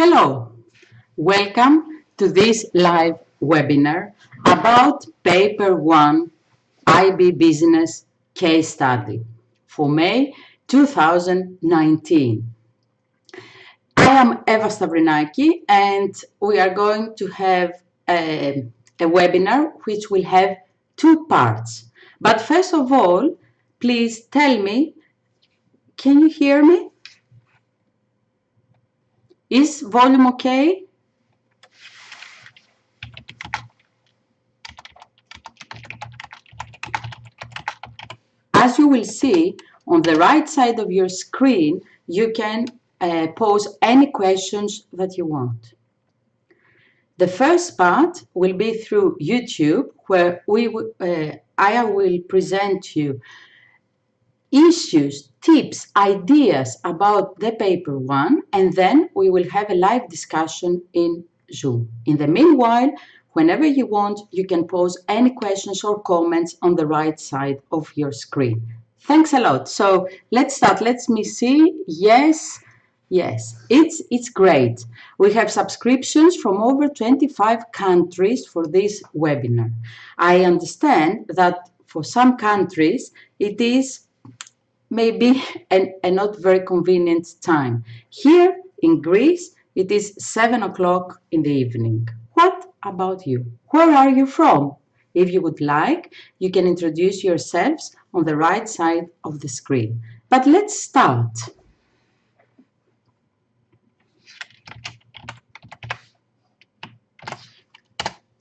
Hello, welcome to this live webinar about Paper 1 IB Business Case Study for May 2019. I am Eva Stavrinaki and we are going to have a webinar which will have two parts. But first of all, please tell me, can you hear me? Is volume okay? As you will see on the right side of your screen, you can pose any questions that you want. The first part will be through YouTube, where I will present you issues, tips, ideas about the paper one, and then we will have a live discussion in Zoom. In the meanwhile, whenever you want, you can pose any questions or comments on the right side of your screen. Thanks a lot. So let's start. Let me see. Yes, it's great. We have subscriptions from over 25 countries for this webinar. I understand that for some countries, it is maybe a not very convenient time. Here in Greece, it is 7 o'clock in the evening. What about you? Where are you from? If you would like, you can introduce yourselves on the right side of the screen. But let's start.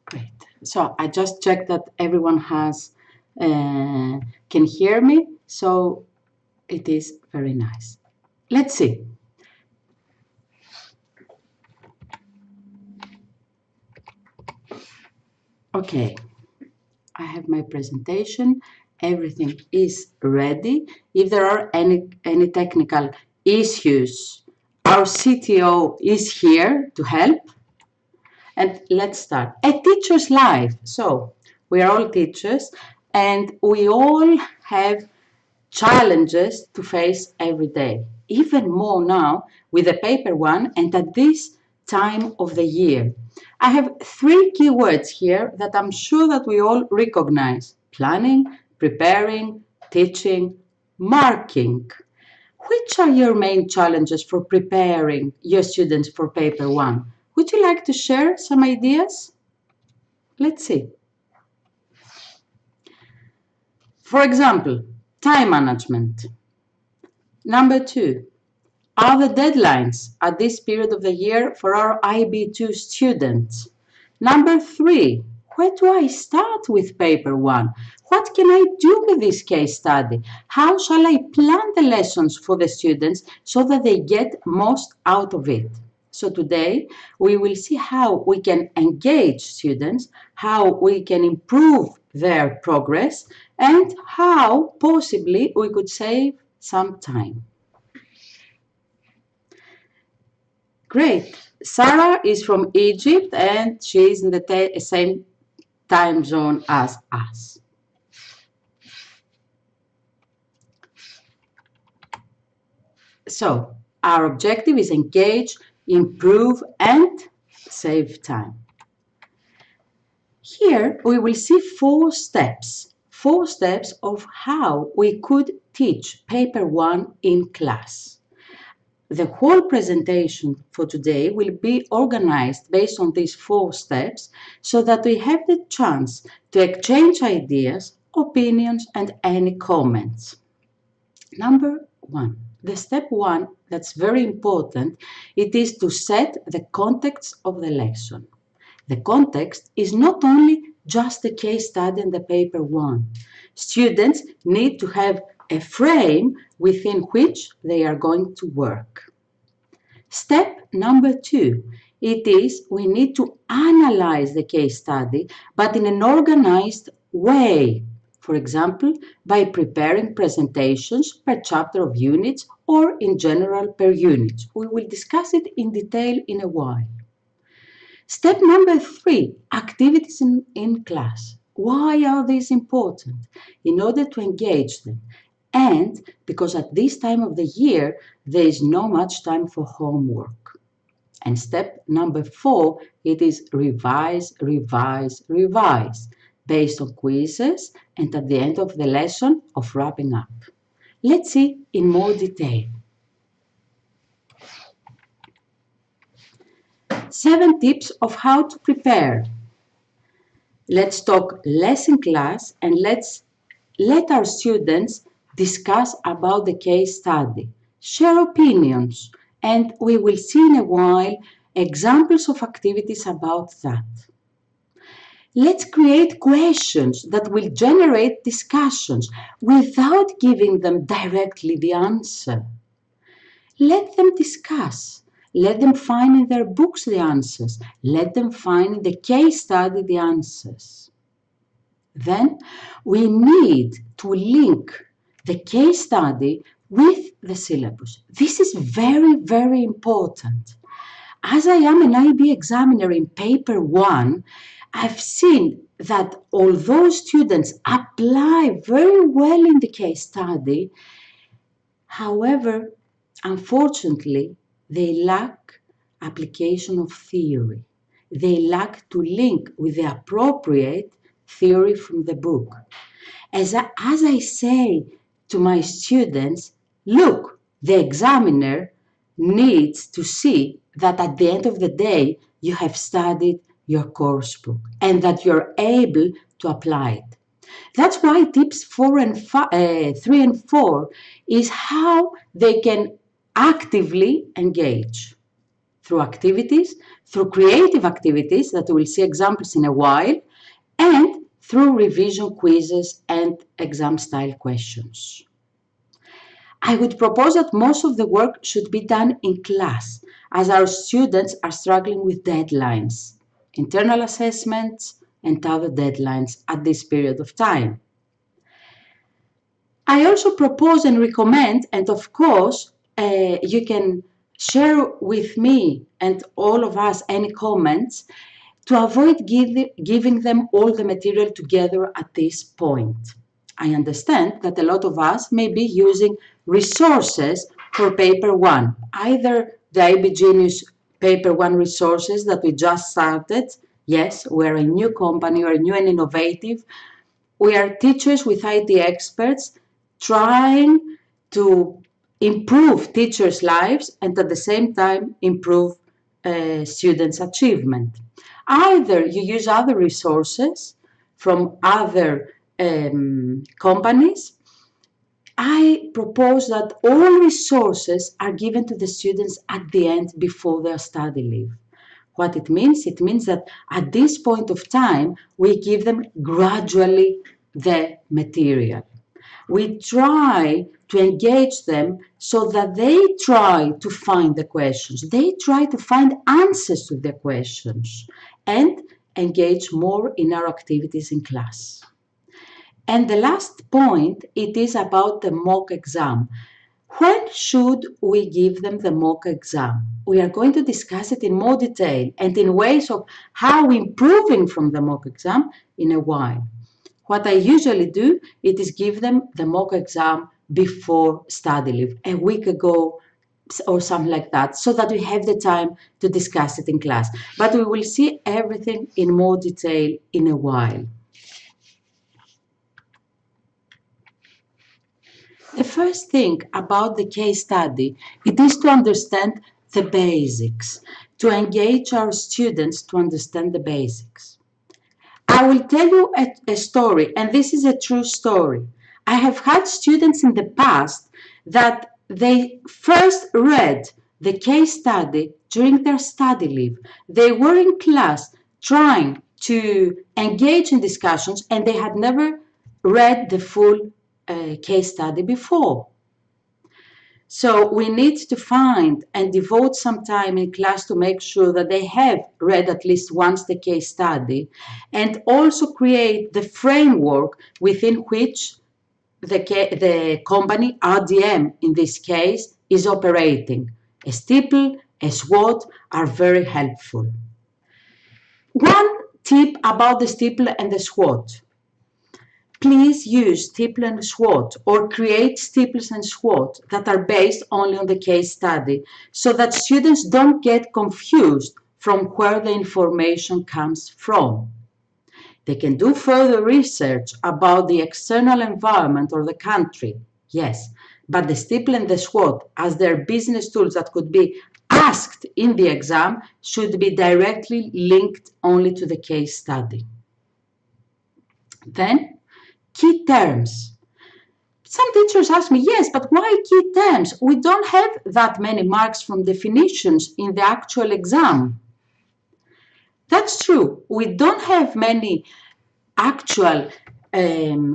Great. So I just checked that everyone can hear me. So it is very nice. Let's see. Okay, I have my presentation. Everything is ready. If there are any technical issues, our CTO is here to help. And let's start. A teacher's life. So we are all teachers and we all have challenges to face every day, even more now with the paper one and at this time of the year. I have three keywords here that I'm sure that we all recognize: planning, preparing, teaching, marking. Which are your main challenges for preparing your students for paper one? Would you like to share some ideas? Let's see. For example, time management. Number 2, are the deadlines at this period of the year for our IB2 students? Number 3, where do I start with paper 1? What can I do with this case study? How shall I plan the lessons for the students so that they get most out of it? So today we will see how we can engage students, how we can improve their progress, and how possibly we could save some time. Great. Sarah is from Egypt and she's in the same time zone as us. So our objective is engage, improve, and save time. Here we will see four steps of how we could teach paper one in class. The whole presentation for today will be organized based on these 4 steps so that we have the chance to exchange ideas, opinions, and any comments. Number 1. The step 1, that's very important, it is to set the context of the lesson. The context is not only just the case study and the paper 1. Students need to have a frame within which they are going to work. Step number 2, it is we need to analyze the case study, but in an organized way. For example, by preparing presentations per chapter of units or in general per unit. We will discuss it in detail in a while. Step number 3, activities in class. Why are these important? In order to engage them. And because at this time of the year, there is not much time for homework. And step number 4, it is revise, revise, revise, based on quizzes and at the end of the lesson of wrapping up. Let's see in more detail. 7 tips of how to prepare. Let's talk less in class and let's let our students discuss about the case study, share opinions, and we will see in a while examples of activities about that. Let's create questions that will generate discussions without giving them directly the answer. Let them discuss. Let them find in their books the answers. Let them find in the case study the answers. Then we need to link the case study with the syllabus. This is very, very important. As I am an IB examiner in paper 1, I've seen that although students apply very well in the case study, however, unfortunately, they lack application of theory. They lack to link with the appropriate theory from the book. As I say to my students, look, the examiner needs to see that at the end of the day, you have studied your course book and that you're able to apply it. That's why tips 3 and 4 is how they can actively engage through activities, through creative activities that we'll see examples in a while, and through revision quizzes and exam-style questions. I would propose that most of the work should be done in class, as our students are struggling with deadlines, internal assessments, and other deadlines at this period of time. I also propose and recommend, and of course, you can share with me and all of us any comments, to avoid giving them all the material together at this point. I understand that a lot of us may be using resources for paper 1, either the IB Genius paper 1 resources that we just started. Yes, we're a new company, we're new and innovative. We are teachers with IT experts trying to improve teachers' lives and at the same time improve students' achievement. Either you use other resources from other companies. I propose that all resources are given to the students at the end before their study leave. What it means that at this point of time, we give them gradually the material. We try to engage them so that they try to find the questions. They try to find answers to the questions and engage more in our activities in class. And the last point, it is about the mock exam. When should we give them the mock exam? We are going to discuss it in more detail and in ways of how improving from the mock exam in a while. What I usually do, it is give them the mock exam before study leave, a week ago or something like that, so that we have the time to discuss it in class. But we will see everything in more detail in a while. The first thing about the case study, it is to understand the basics, to engage our students to understand the basics. I will tell you a story, and this is a true story. I have had students in the past that they first read the case study during their study leave. They were in class trying to engage in discussions, and they had never read the full case study before. So we need to find and devote some time in class to make sure that they have read at least once the case study, and also create the framework within which the company, RDM in this case, is operating. A steeple, a SWOT are very helpful. One tip about the steeple and the SWOT. please use steeple and SWOT or create steeples and SWOT that are based only on the case study so that students don't get confused from where the information comes from. They can do further research about the external environment or the country, yes, but the steeple and the SWOT as their business tools that could be asked in the exam should be directly linked only to the case study. Then, key terms. Some teachers ask me, yes, but why key terms? We don't have that many marks from definitions in the actual exam. That's true. We don't have many actual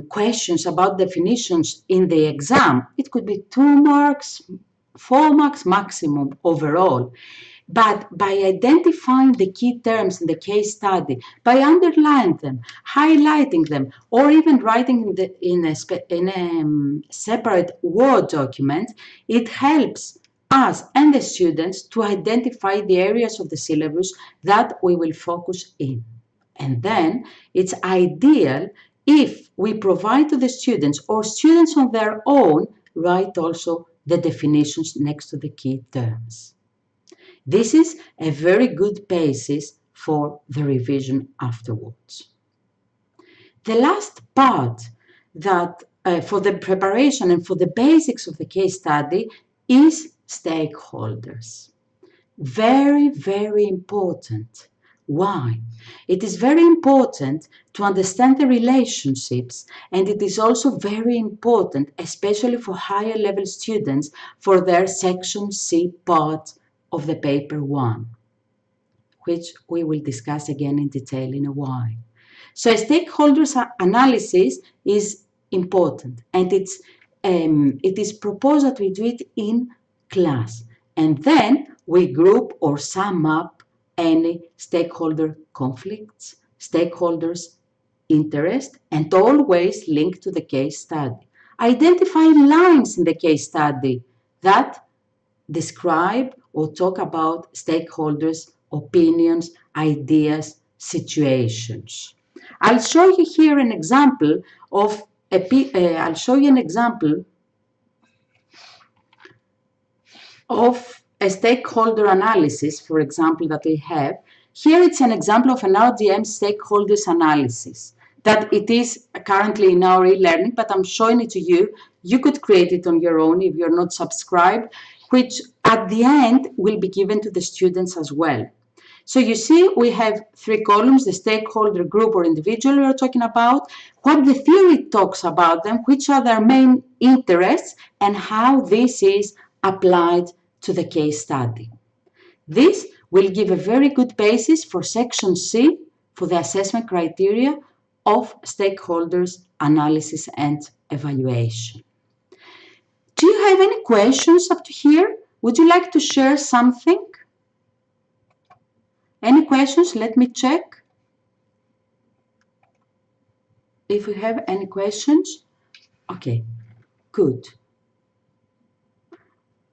questions about definitions in the exam. It could be 2 marks, 4 marks maximum overall. But by identifying the key terms in the case study, by underlining them, highlighting them, or even writing in a separate Word document, it helps us and the students to identify the areas of the syllabus that we will focus in. And then it's ideal if we provide to the students or students on their own write also the definitions next to the key terms. This is a very good basis for the revision afterwards. The last part that for the preparation and for the basics of the case study is stakeholders. Very, very important. Why? It is very important to understand the relationships, and it is also very important, especially for higher level students, for their section C part of the paper 1, which we will discuss again in detail in a while. So a stakeholders analysis is important, and it is proposed that we do it in class, and then we group or sum up any stakeholder conflicts, stakeholders interest, and always link to the case study. Identify lines in the case study that describe or talk about stakeholders' opinions, ideas, situations. I'll show you here an example of a stakeholder analysis, for example, that we have. Here it's an example of an RDM stakeholders analysis that it is currently in our e-learning, but I'm showing it to you. You could create it on your own if you're not subscribed, which at the end will be given to the students as well. So you see, we have 3 columns, the stakeholder group or individual we are talking about, what the theory talks about them, which are their main interests, and how this is applied to the case study. This will give a very good basis for section C for the assessment criteria of stakeholders analysis and evaluation. Do you have any questions up to here? Would you like to share something? Any questions? Let me check if we have any questions. Okay, good.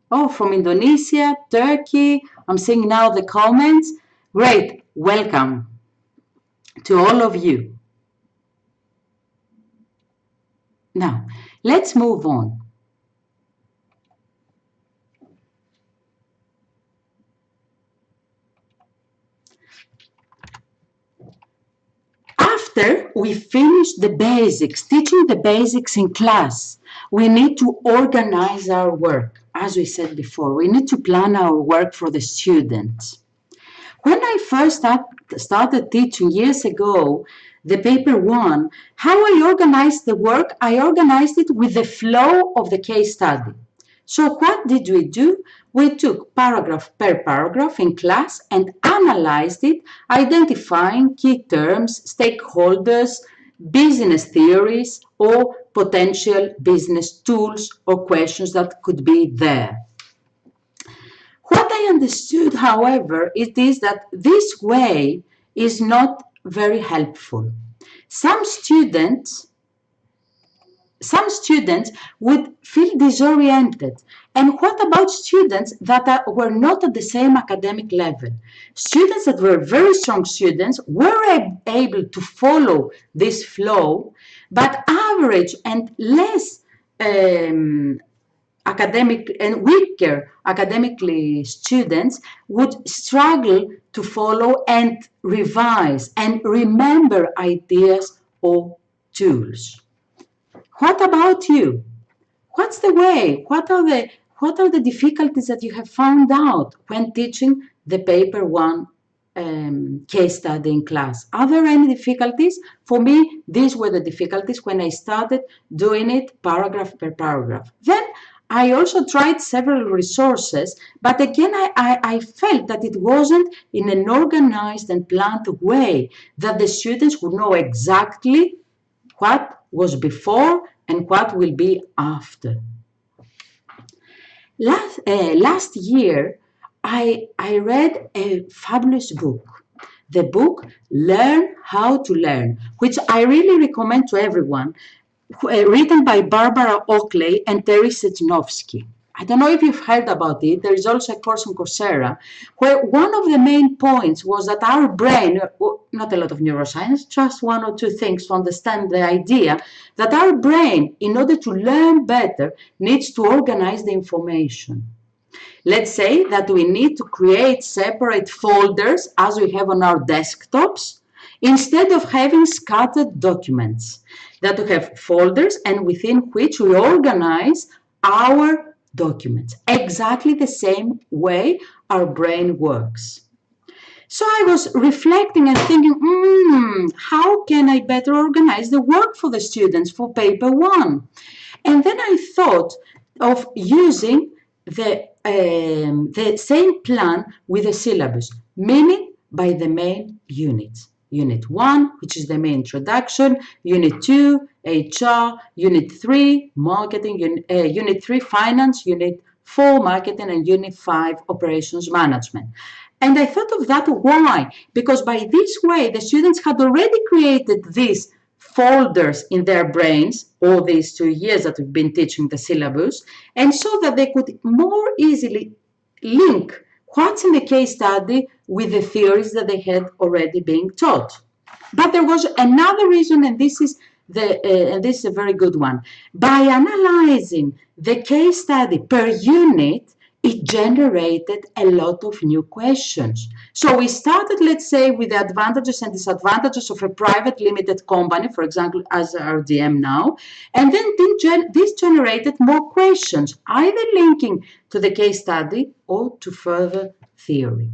Oh, from Indonesia, Turkey. I'm seeing now the comments. Great, welcome to all of you. Now, let's move on. After we finish the basics, teaching the basics in class, we need to organize our work. As we said before, we need to plan our work for the students. When I first started teaching years ago, the paper 1, how I organized the work, I organized it with the flow of the case study. So what did we do? We took paragraph per paragraph in class and analyzed it, identifying key terms, stakeholders, business theories, or potential business tools or questions that could be there. What I understood, however, it is that this way is not very helpful. Some students would feel disoriented. And what about students that were not at the same academic level? Students that were very strong students were able to follow this flow, But average and less academic and weaker academically students would struggle to follow and revise and remember ideas or tools. What about you? What's the way? What are the difficulties that you have found out when teaching the paper one case study in class? Are there any difficulties? For me, these were the difficulties when I started doing it paragraph per paragraph. Then I also tried several resources, but again, I felt that it wasn't in an organized and planned way that the students would know exactly what was before and what will be after. Last year, I read a fabulous book. The book Learn How to Learn, which I really recommend to everyone, written by Barbara Oakley and Terry Sejnowski. I don't know if you've heard about it. There is also a course on Coursera where one of the main points was that our brain, not a lot of neuroscience, just one or two things to understand the idea that our brain, in order to learn better, needs to organize the information. Let's say that we need to create separate folders as we have on our desktops, instead of having scattered documents, that we have folders and within which we organize our documents. Exactly the same way our brain works. So I was reflecting and thinking, how can I better organize the work for the students for paper one? And then I thought of using the same plan with the syllabus, meaning by the main units. Unit 1, which is the main introduction, Unit 2, HR, Unit 3, marketing, Unit 3, finance, Unit 4, marketing, and Unit 5, operations management. And I thought of that why? Because by this way, the students had already created these folders in their brains all these 2 years that we've been teaching the syllabus, and so that they could more easily link what's in the case study with the theories that they had already been taught. But there was another reason, and this is a very good one. By analyzing the case study per unit, it generated a lot of new questions. So we started, let's say, with the advantages and disadvantages of a private limited company, for example, as RDM now, and then this generated more questions, either linking to the case study or to further theory.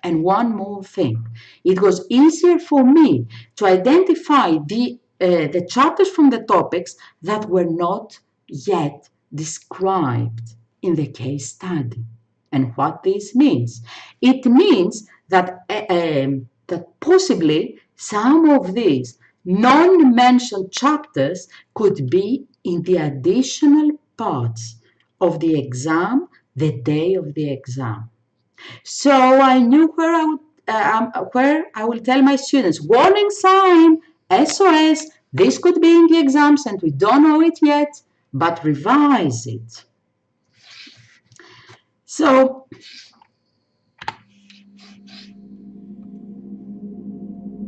And one more thing, it was easier for me to identify the chapters from the topics that were not yet described in the case study. And what this means? It means that, that possibly some of these non-mentioned chapters could be in the additional parts of the exam, the day of the exam. So I knew where I will tell my students, warning sign, SOS, this could be in the exams and we don't know it yet, but revise it. So,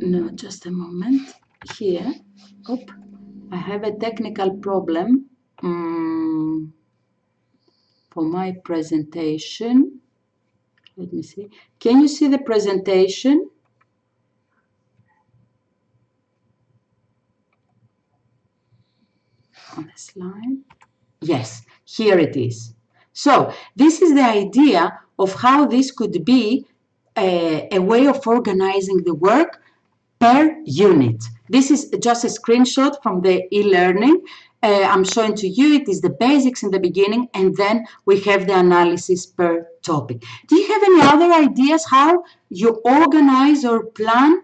no, just a moment here. I have a technical problem for my presentation. Let me see. Can you see the presentation? On the slide. Yes, here it is. So this is the idea of how this could be a way of organizing the work per unit. This is just a screenshot from the e-learning. I'm showing to you, it is the basics in the beginning, and then we have the analysis per topic. Do you have any other ideas how you organize or plan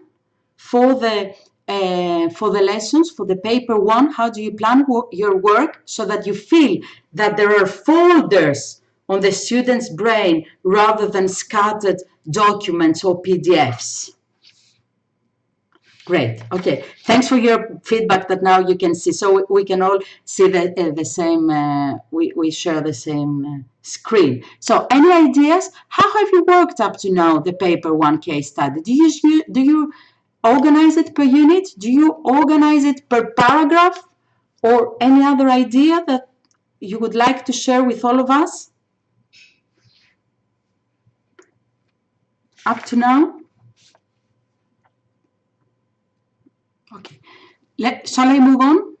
for the lessons, for the paper one? How do you plan your work so that you feel that there are folders on the student's brain rather than scattered documents or PDFs? Great. Okay. Thanks for your feedback that now you can see. So we can all see the same, we share the same screen. So any ideas? How have you worked up to now the paper one case study? Do you organize it per unit? Do you organize it per paragraph? Or any other idea that you would like to share with all of us up to now? Okay. Shall I move on?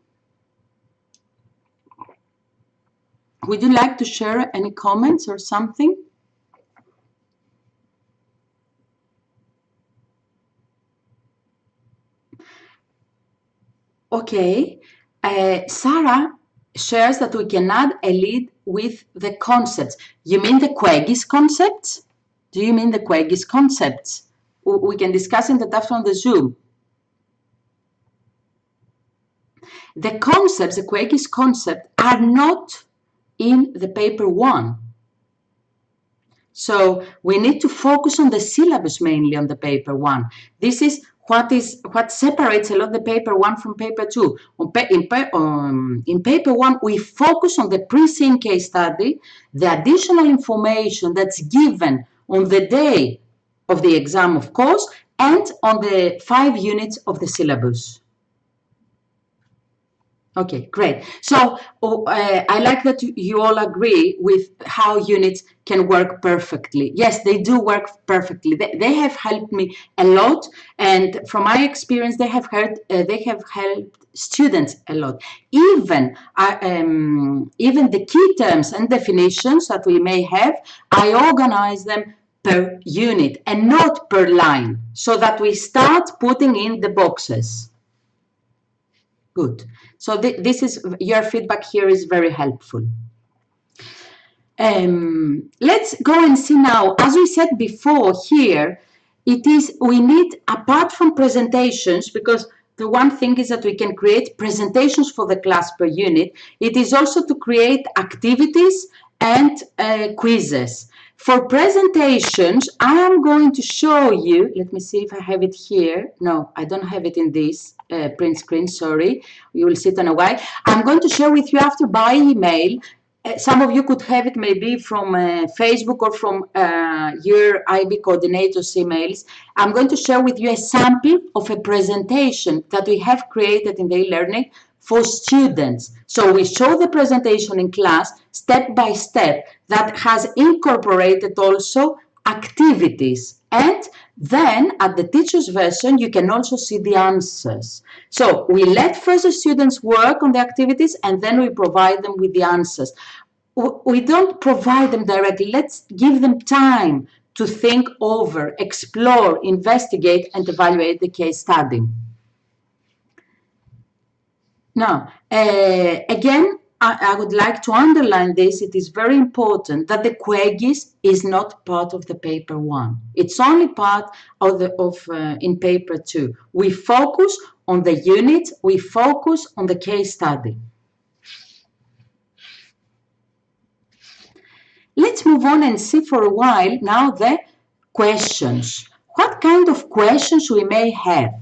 Would you like to share any comments or something? Okay. Sarah shares that we can add a lead with the concepts. You mean the Quagis concepts? Do you mean the Quagis concepts? We can discuss in that after on the Zoom. The concepts, the Quagis concepts, are not in the paper one. So we need to focus on the syllabus mainly on the paper one. This is what separates a lot the paper one from paper two. In paper one, we focus on the pre-seen case study, the additional information that's given on the day of the exam, of course, and on the 5 units of the syllabus. Okay, great. So I like that you all agree with how units can work perfectly. Yes, they do work perfectly. They have helped me a lot, and from my experience, they have helped students a lot. Even the key terms and definitions that we may have, I organize them per unit and not per line, so that we start putting in the boxes. Good. So this is your feedback here is very helpful. Let's go and see now. As we said before here, we need, apart from presentations, because the one thing is that we can create presentations for the class per unit. It is also to create activities and quizzes. For presentations, I am going to show you, let me see if I have it here. No, I don't have it in this print screen, sorry. You will see it on a while. I'm going to share with you after by email. Some of you could have it maybe from Facebook or from your IB coordinator's emails. I'm going to share with you a sample of a presentation that we have created in the e-learning for students. So we show the presentation in class step by step that has incorporated also activities. And then at the teacher's version, you can also see the answers. So we let first the students work on the activities and then we provide them with the answers. We don't provide them directly. Let's give them time to think over, explore, investigate, and evaluate the case study. Now, again, I would like to underline this. It is very important that the Quagis is not part of the paper one. It's only part of in paper two. We focus on the units. We focus on the case study. Let's move on and see for a while now the questions. What kind of questions we may have?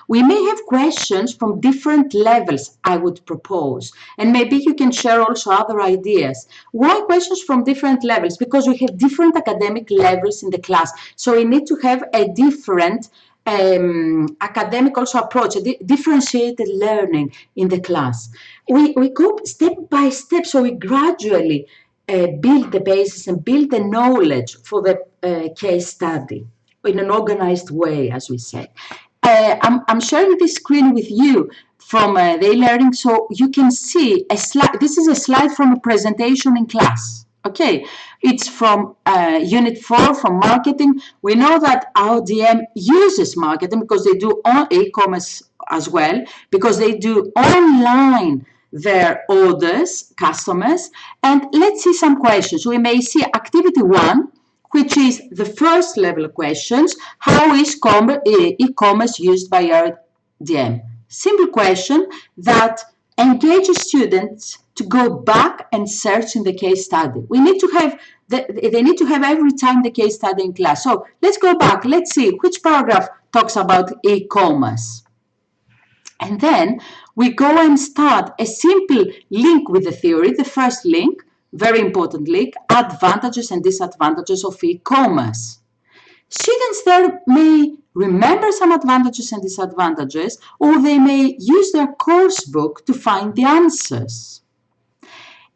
We may have questions from different levels, I would propose. And maybe you can share also other ideas. Why questions from different levels? Because we have different academic levels in the class. So we need to have a different academic also approach, a differentiated learning in the class. We go step by step, so we gradually build the basis and build the knowledge for the case study in an organized way, as we say. I'm sharing this screen with you from the e-learning so you can see a slide. This is a slide from a presentation in class. Okay, it's from Unit 4 from marketing. We know that our DM uses marketing because they do e-commerce as well, because they do online their orders, customers. And let's see some questions. We may see activity 1, which is the first level of questions. How is e-commerce used by our DM? Simple question that engages students to go back and search in the case study. We need to have they need to have every time the case study in class. So let's go back. Let's see which paragraph talks about e-commerce. And then we go and start a simple link with the theory, the first link, very important link, advantages and disadvantages of e-commerce. Students there may remember some advantages and disadvantages, or they may use their course book to find the answers.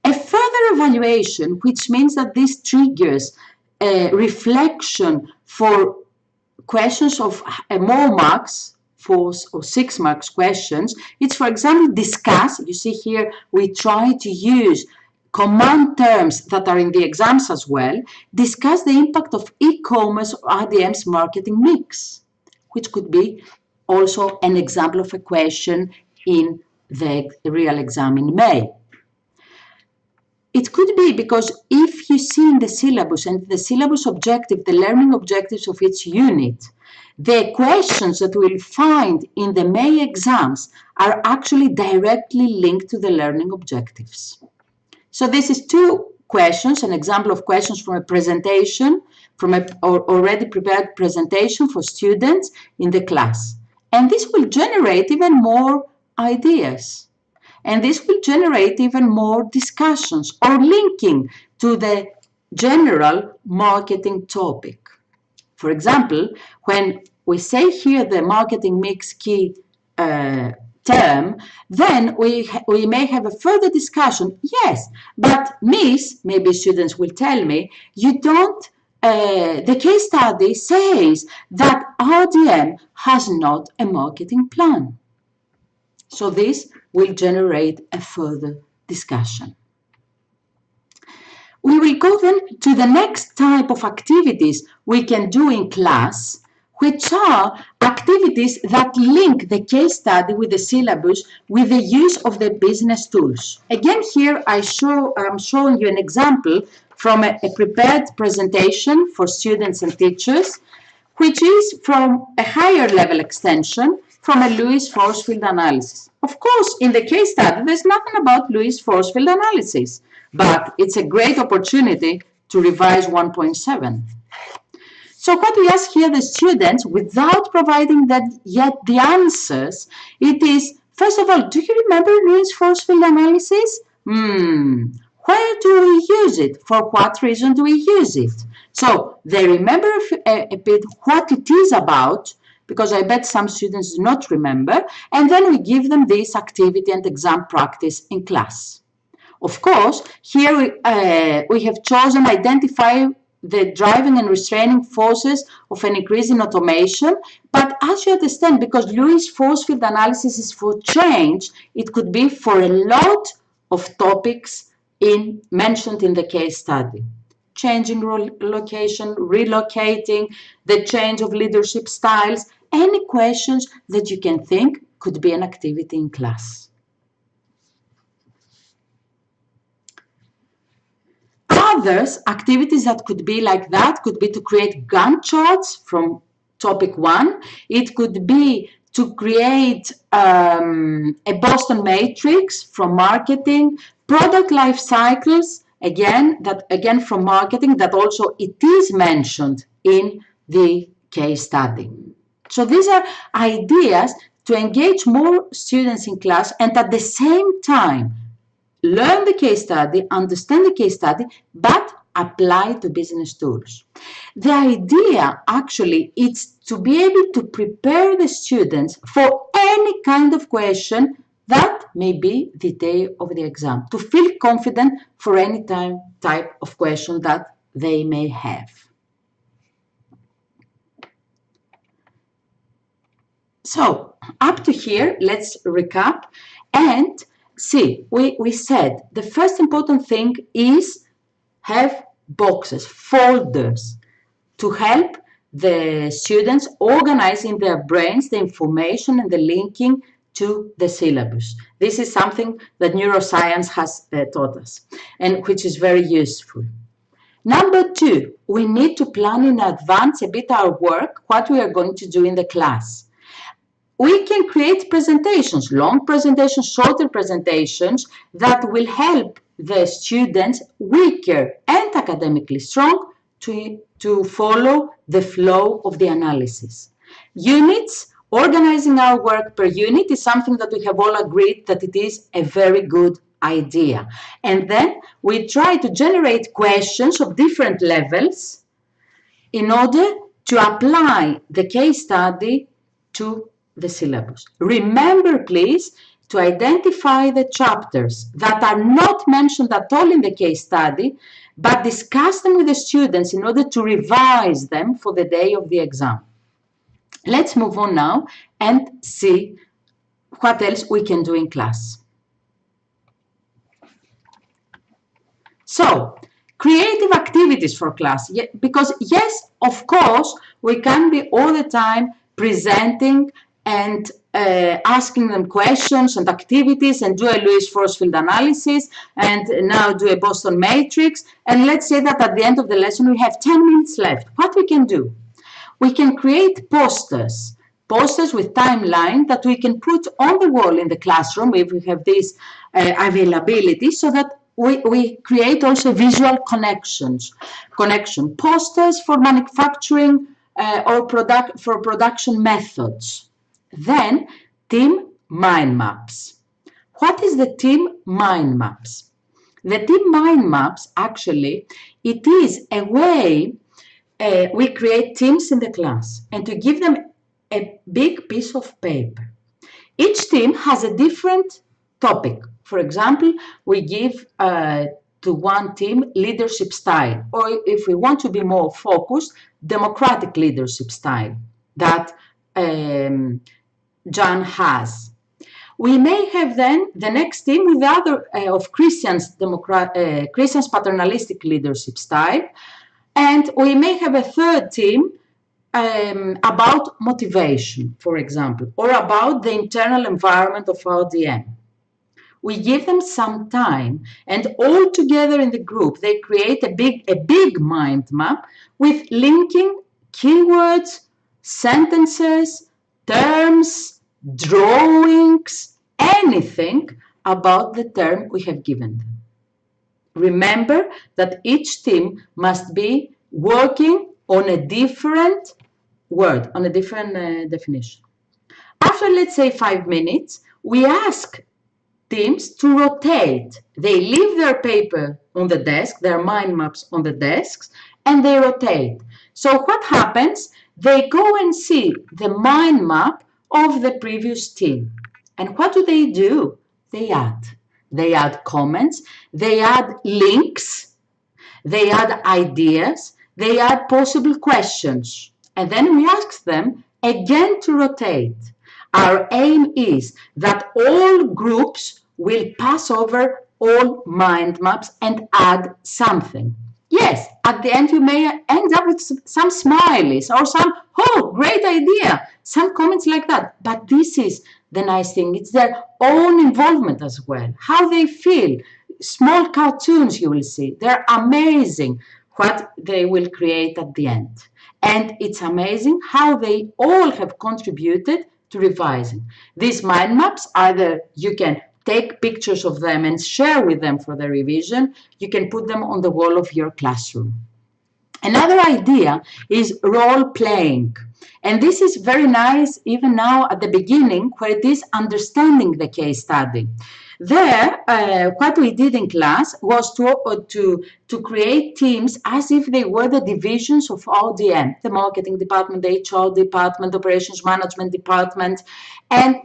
A further evaluation, which means that this triggers a reflection for questions of more marks, 4 or 6 marks questions, it's, for example, discuss. You see here we try to use command terms that are in the exams as well. Discuss the impact of e-commerce or IDM's marketing mix, which could be also an example of a question in the real exam in May. It could be because if you see in the syllabus and the syllabus objective, the learning objectives of each unit, the questions that we'll find in the May exams are actually directly linked to the learning objectives. So this is 2 questions, an example of questions from a presentation, from an already prepared presentation for students in the class. And this will generate even more ideas. And this will generate even more discussions or linking to the general marketing topic. For example, when we say here the marketing mix key term, then we may have a further discussion. Yes, but Miss, maybe students will tell me, you don't, the case study says that RDM has not a marketing plan. So this will generate a further discussion. We will go then to the next type of activities we can do in class, which are activities that link the case study with the syllabus with the use of the business tools. Again, here I'm showing you an example from a prepared presentation for students and teachers, which is from a higher level extension from a Lewis force field analysis. Of course, in the case study, there's nothing about Lewis force field analysis, but it's a great opportunity to revise 1.7. So what we ask here the students, without providing that yet the answers, it is, first of all, do you remember Lewis force field analysis? Where do we use it? For what reason do we use it? So they remember a bit what it is about, because I bet some students do not remember, and then we give them this activity and exam practice in class. Of course, here we have chosen identify the driving and restraining forces of an increase in automation, but as you understand, because Lewis force field analysis is for change, it could be for a lot of topics mentioned in the case study. Changing location, relocating, the change of leadership styles, any questions that you can think could be an activity in class. Others, activities that could be like that, could be to create Gantt charts from topic 1. It could be to create a Boston matrix from marketing, product life cycles, again from marketing, that also it is mentioned in the case study. So these are ideas to engage more students in class and at the same time learn the case study, understand the case study, but apply to business tools. The idea actually is to be able to prepare the students for any kind of question that may be the day of the exam, to feel confident for any type of question that they may have. So up to here, let's recap and see, we said the first important thing is have boxes, folders, to help the students organize in their brains the information and the linking to the syllabus. This is something that neuroscience has taught us and which is very useful. Number 2, we need to plan in advance a bit our work, what we are going to do in the class. We can create presentations, long presentations, shorter presentations that will help the students, weaker and academically strong, to follow the flow of the analysis. Units, organizing our work per unit is something that we have all agreed that it is a very good idea. And then we try to generate questions of different levels in order to apply the case study to the syllabus. Remember, please, to identify the chapters that are not mentioned at all in the case study, but discuss them with the students in order to revise them for the day of the exam. Let's move on now and see what else we can do in class. So, creative activities for class, because yes, of course, we can be all the time presenting and asking them questions and activities and do a Lewis force field analysis and now do a Boston matrix. And let's say that at the end of the lesson we have 10 minutes left. What we can do? We can create posters with timeline that we can put on the wall in the classroom if we have this availability, so that we create also visual connection. Posters for manufacturing or for production methods. Then team mind maps. What is the team mind maps? The team mind maps, actually, it is a way we create teams in the class and to give them a big piece of paper. Each team has a different topic. For example, we give to one team leadership style, or if we want to be more focused, democratic leadership style that John has. We may have then the next team with the other of Christian's paternalistic leadership style, and we may have a third team about motivation, for example, or about the internal environment of our DM. We give them some time, and all together in the group, they create a big mind map with linking keywords, sentences, terms, drawings, anything about the term we have given them. Remember that each team must be working on a different word, on a different definition. After, let's say, 5 minutes, we ask teams to rotate. They leave their paper on the desk, their mind maps on the desks, and they rotate. So what happens? They go and see the mind map of the previous team. And what do? They add comments, they add links, they add ideas, they add possible questions. And then we ask them again to rotate. Our aim is that all groups will pass over all mind maps and add something. Yes, at the end you may end up with some smileys or some, oh, great idea, some comments like that. But this is the nice thing. It's their own involvement as well, how they feel. Small cartoons you will see. They're amazing what they will create at the end. And it's amazing how they all have contributed to revising. These mind maps, either you can take pictures of them and share with them for the revision, you can put them on the wall of your classroom. Another idea is role playing. And this is very nice even now at the beginning, where it is understanding the case study. There, what we did in class was to create teams as if they were the divisions of ODM, the marketing department, the HR department, operations management department, and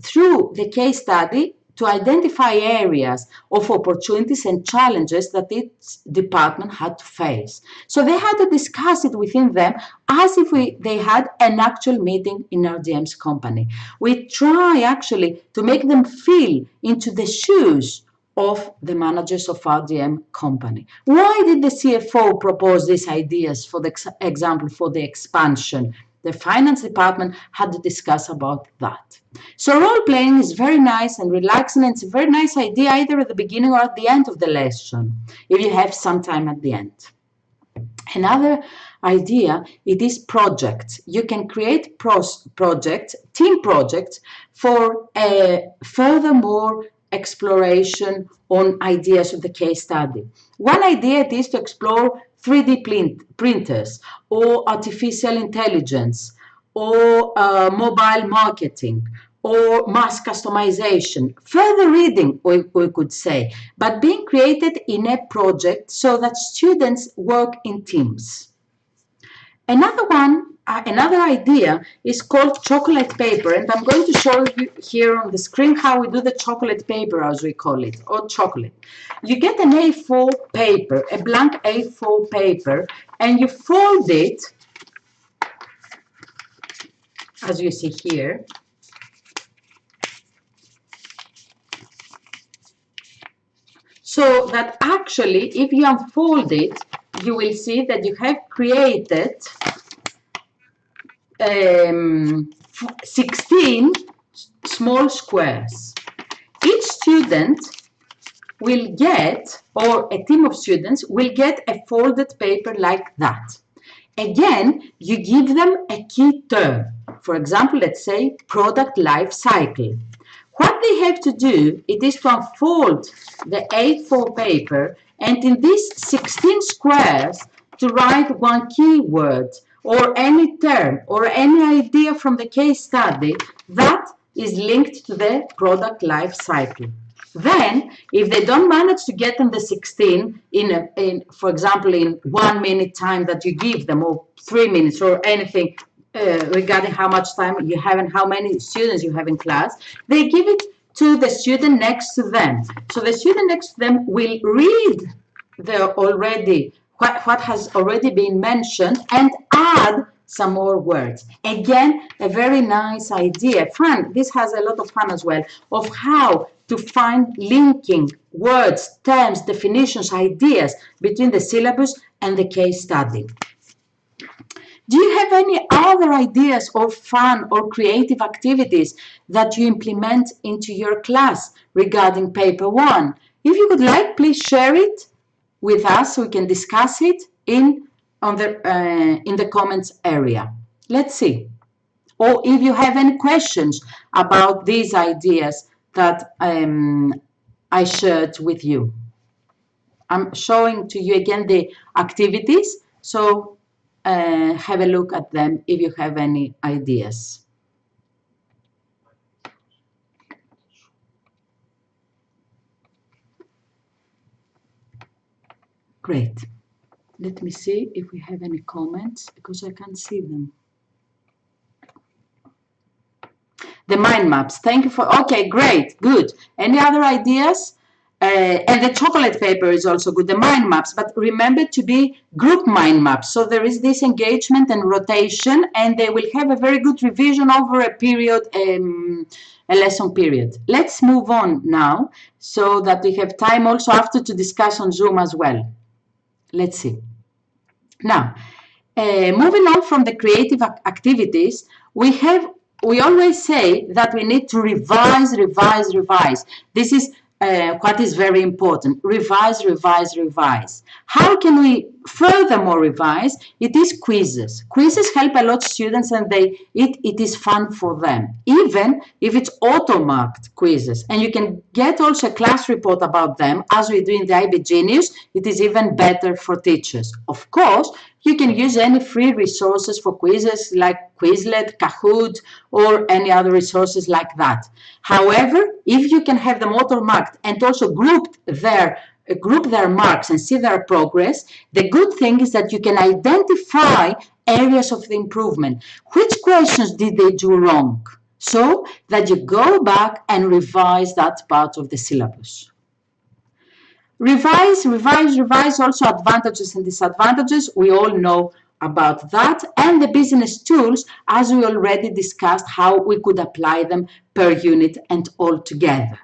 through the case study, to identify areas of opportunities and challenges that each department had to face. So they had to discuss it within them as if they had an actual meeting in RDM's company. We try actually to make them feel into the shoes of the managers of RDM company. Why did the CFO propose these ideas, for the example, for the expansion? The finance department had to discuss about that. So role playing is very nice and relaxing, and it's a very nice idea either at the beginning or at the end of the lesson, if you have some time at the end. Another idea, it is projects. You can create projects, team projects, for furthermore exploration on ideas of the case study. One idea is to explore 3D printers or artificial intelligence or mobile marketing or mass customization. Further reading, we could say, but being created in a project so that students work in teams. Another one, another idea is called chocolate paper, and I'm going to show you here on the screen how we do the chocolate paper, as we call it, or chocolate. You get an A4 paper, a blank A4 paper, and you fold it, as you see here, so that actually, if you unfold it, you will see that you have created 16 small squares. Each student will get, or a team of students will get a folded paper like that. Again, you give them a key term. For example, let's say product life cycle. What they have to do, it is to unfold the A4 paper and in these 16 squares to write one keyword or any term or any idea from the case study that is linked to the product life cycle. Then, if they don't manage to get in the 16 for example, in 1 minute time that you give them, or 3 minutes, or anything regarding how much time you have and how many students you have in class, they give it to the student next to them. So the student next to them will read what has already been mentioned and add some more words. Again, a very nice idea. Fun. This has a lot of fun as well, of how to find linking words, terms, definitions, ideas between the syllabus and the case study. Do you have any other ideas or fun or creative activities that you implement into your class regarding paper 1? If you would like, please share it with us so we can discuss it in the comments area. Let's see. Or if you have any questions about these ideas that I shared with you. I'm showing to you again the activities, so have a look at them if you have any ideas. Great. Let me see if we have any comments, because I can't see them. The mind maps. Thank you for, okay, great, good. Any other ideas? And the chocolate paper is also good, the mind maps, but remember to be group mind maps. So there is this engagement and rotation, and they will have a very good revision over a period, a lesson period. Let's move on now so that we have time also after to discuss on Zoom as well. Let's see. Now, moving on from the creative activities, we always say that we need to revise. This is what is very important. Revise. How can we furthermore revise? It is quizzes. Quizzes help a lot students, and it is fun for them, even if it's auto-marked quizzes. And you can get also a class report about them, as we do in the IB Genius. It is even better for teachers. Of course, you can use any free resources for quizzes like Quizlet, Kahoot, or any other resources like that. However, if you can have them auto-marked and also group their marks and see their progress, the good thing is that you can identify areas of the improvement. Which questions did they do wrong? So that you go back and revise that part of the syllabus. Revise, also advantages and disadvantages. We all know about that. And the business tools, as we already discussed, how we could apply them per unit and all together.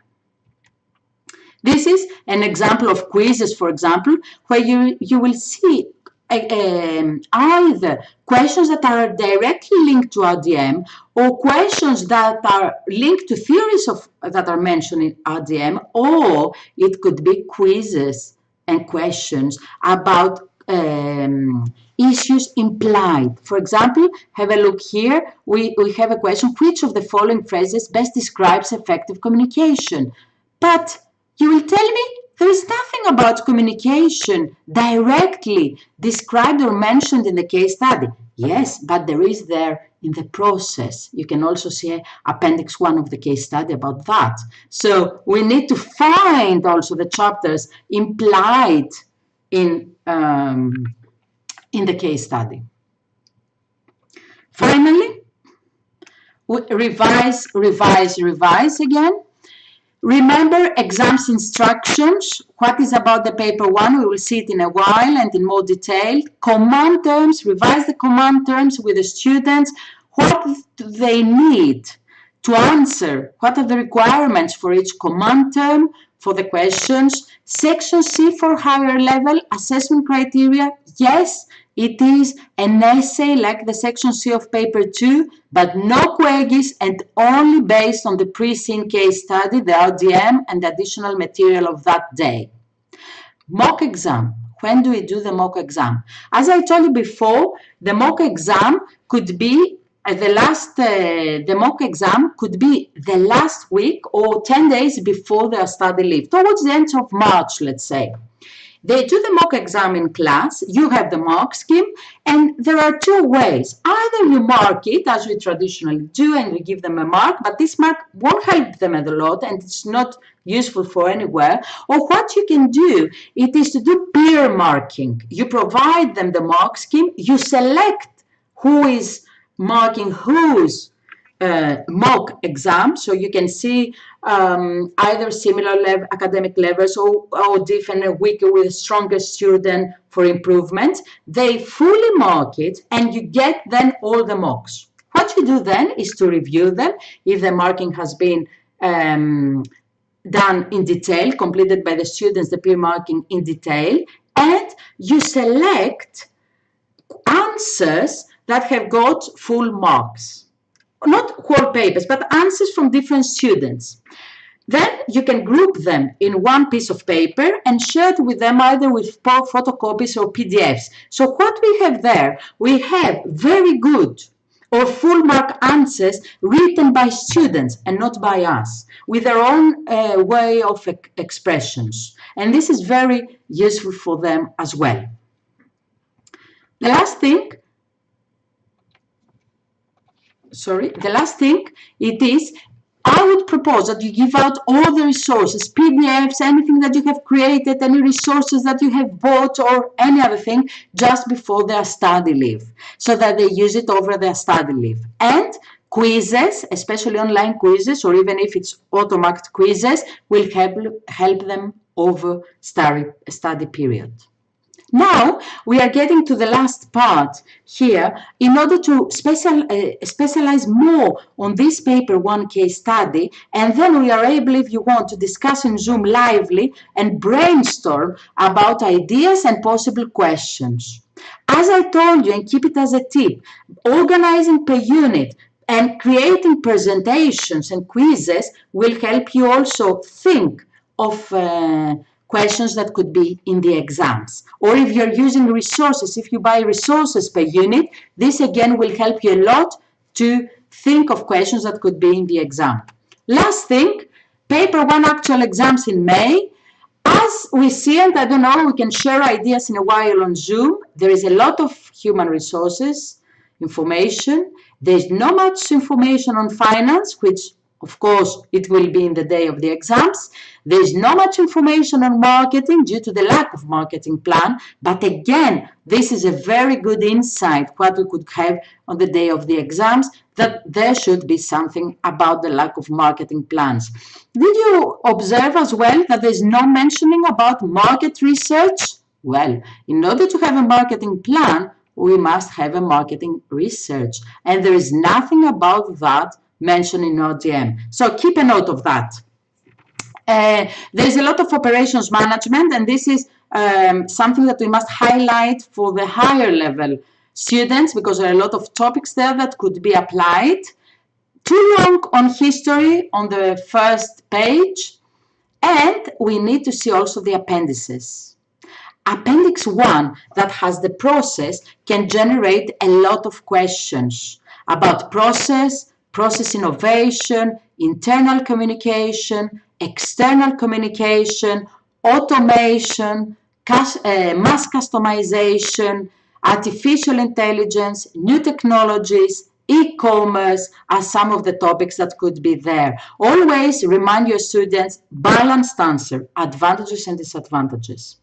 This is an example of quizzes, for example, where you will see either questions that are directly linked to RDM or questions that are linked to theories that are mentioned in RDM, or it could be quizzes and questions about issues implied. For example, have a look here. We have a question: which of the following phrases best describes effective communication? But you will tell me there is nothing about communication directly described or mentioned in the case study. Yes, but there is there in the process. You can also see Appendix 1 of the case study about that. So we need to find also the chapters implied in the case study. Finally, revise again. Remember exams instructions. What is about the paper one? We will see it in a while and in more detail. Command terms, revise the command terms with the students. What do they need to answer? What are the requirements for each command term for the questions? Section C for higher level assessment criteria. Yes, it is an essay like the section C of paper 2, but no quaggies and only based on the pre-seen case study, the RDM, and the additional material of that day. Mock exam. When do we do the mock exam? As I told you before, the mock exam could be the mock exam could be the last week or 10 days before their study leave, towards the end of March, let's say. They do the mock exam in class, you have the mark scheme, and there are two ways. Either you mark it, as we traditionally do, and we give them a mark, but this mark won't help them a lot, and it's not useful for anywhere. Or what you can do, it is to do peer marking. You provide them the mark scheme, you select who is marking whose mock exam, so you can see either similar academic levels or different, weaker with stronger student for improvement. They fully mark it and you get then all the mocks. What you do then is to review them if the marking has been done in detail, completed by the students, the peer marking in detail, and you select answers that have got full marks. Not whole papers, but answers from different students. Then you can group them in one piece of paper and share it with them either with photocopies or PDFs. So what we have there, we have very good or full mark answers written by students and not by us, with their own way of expressions. And this is very useful for them as well. The last thing it is, I would propose that you give out all the resources, PDFs, anything that you have created, any resources that you have bought or any other thing just before their study leave, so that they use it over their study leave. And quizzes, especially online quizzes, or even if it's auto-marked quizzes, will help them over study period. Now we are getting to the last part here in order to specialize more on this paper 1 case study, and then we are able, if you want, to discuss in Zoom lively and brainstorm about ideas and possible questions. As I told you, and keep it as a tip, organizing per unit and creating presentations and quizzes will help you also think of questions that could be in the exams. Or if you're using resources, if you buy resources per unit, this again will help you a lot to think of questions that could be in the exam. Last thing, paper 1 actual exams in May. As we see, and I don't know, we can share ideas in a while on Zoom, there is a lot of human resources information. There's not much information on finance, which of course, it will be in the day of the exams. There's not much information on marketing due to the lack of marketing plan. But again, this is a very good insight what we could have on the day of the exams, that there should be something about the lack of marketing plans. Did you observe as well that there's no mentioning about market research? Well, in order to have a marketing plan, we must have a marketing research. And there is nothing about that mentioned in RDM. So keep a note of that. There's a lot of operations management, and this is something that we must highlight for the higher level students, because there are a lot of topics there that could be applied. Too long on history on the first page, and we need to see also the appendices. Appendix 1, that has the process, can generate a lot of questions about process innovation, internal communication, external communication, automation, mass customization, artificial intelligence, new technologies, e-commerce are some of the topics that could be there. Always remind your students, balanced answer, advantages and disadvantages.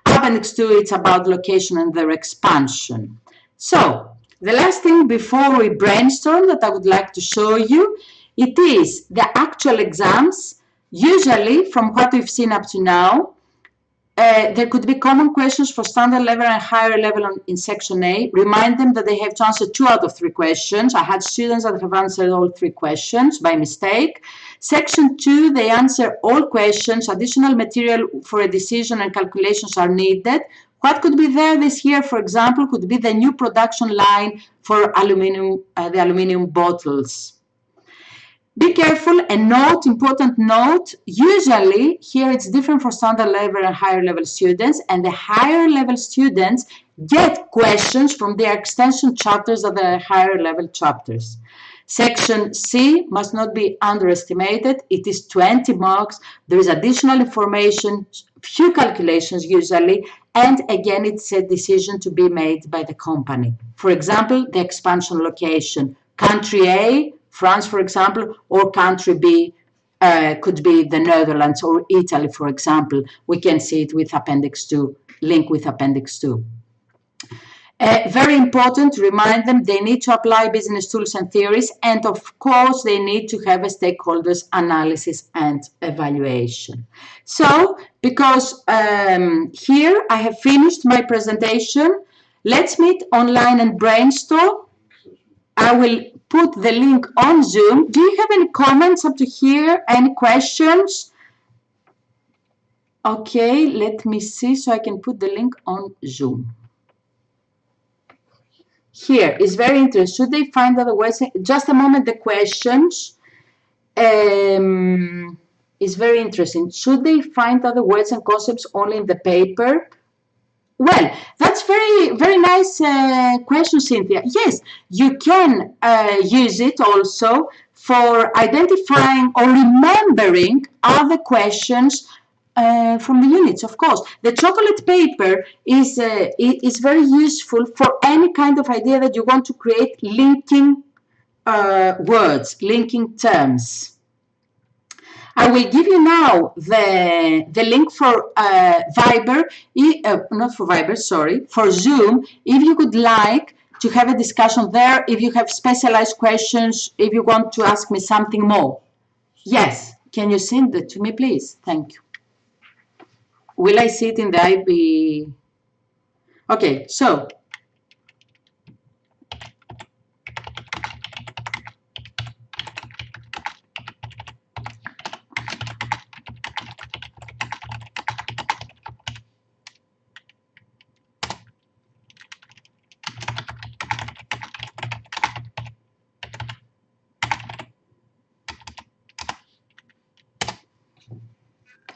Appendix 2, it's about location and their expansion. So, The last thing before we brainstorm that I would like to show you, it is the actual exams. Usually, from what we've seen up to now, there could be common questions for standard level and higher level in section A. Remind them that they have to answer 2 out of 3 questions. I had students that have answered all 3 questions by mistake. Section 2, they answer all questions. Additional material for a decision and calculations are needed. What could be there this year, for example, could be the new production line for aluminum, the aluminum bottles. Be careful and note, important note, usually here it's different for standard level and higher level students, and the higher level students get questions from their extension chapters of the higher level chapters. Section C must not be underestimated. It is 20 marks. There is additional information, few calculations usually, and again it's a decision to be made by the company. For example, the expansion location, country A, France, for example, or country B could be the Netherlands or Italy, for example. We can see it with Appendix 2, link with Appendix 2. Very important, remind them they need to apply business tools and theories, and of course they need to have a stakeholders analysis and evaluation. So, because here I have finished my presentation, let's meet online and brainstorm. I will put the link on Zoom. Do you have any comments up to here? Any questions? Okay, let me see so I can put the link on Zoom. Here is very interesting. Should they find other words? Just a moment, the questions is very interesting. Should they find other words and concepts only in the paper? Well, that's very nice question, Cynthia. Yes, you can use it also for identifying or remembering other questions from the units, of course. The chocolate paper is very useful for any kind of idea that you want to create linking words, linking terms. I will give you now the link for Viber, not for Viber, sorry, for Zoom, if you would like to have a discussion there, if you have specialized questions, if you want to ask me something more. Yes, can you send it to me, please? Thank you. Will I see it in the IB? Okay, so.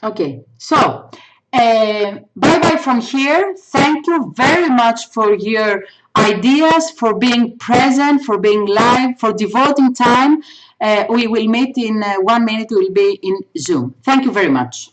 Okay, so bye-bye from here. Thank you very much for your ideas, for being present, for being live, for devoting time. We will meet in 1 minute. We will be in Zoom. Thank you very much.